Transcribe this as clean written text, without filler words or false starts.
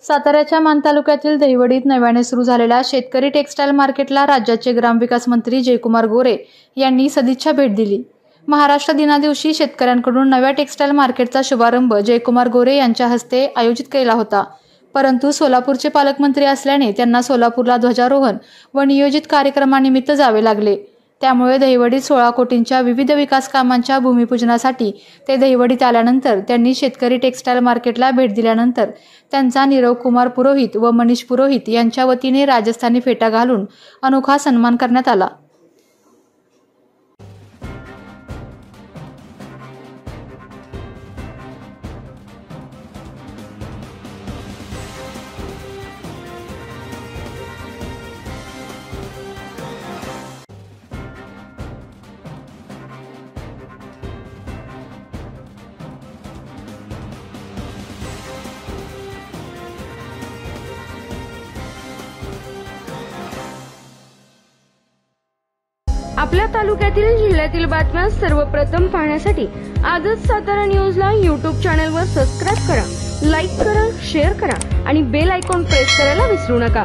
साताऱ्याच्या मान तालुक्यातील दहिवडीत नव्याने सुरू झालेल्या शेतकरी टेक्सटाईल मार्केटला राज्याचे ग्रामविकास मंत्री जयकुमार गोरे यांनी सदिच्छा भेट दिली। महाराष्ट्र दिनादिवशी शेतकऱ्यांकडून नव्या टेक्सटाईल मार्केटचा शुभारंभ जयकुमार गोरे यांच्या हस्ते आयोजित केला होता। परंतु सोलापूरचे पालकमंत्री असल्याने त्यांना सोलापूरला ध्वजारोहण व नियोजित कार्यक्रमानिमित्त जावे लागले। त्यामुळे दहिवडीत 16 कोटींच्या विविध विकास कामांच्या भूमिपूजनासाठी ते दहिवडीत आल्यानंतर त्यांनी शेतकरी टेक्सटाईल मार्केटला भेट दिल्यानंतर त्यांचा नीरव कुमार पुरोहित व मनीष पुरोहित यांच्या वतीने राजस्थानी फेटा घालून अनोखा सन्मान करण्यात आला। आपल्या तालुक्यातील जिल्ह्यातील बातम्या सर्वप्रथम पाहण्यासाठी आजच सातारा न्यूजला YouTube चॅनलवर सबस्क्राइब करा, लाईक करा, शेअर करा आणि बेल आयकॉन प्रेस करायला विसरू नका।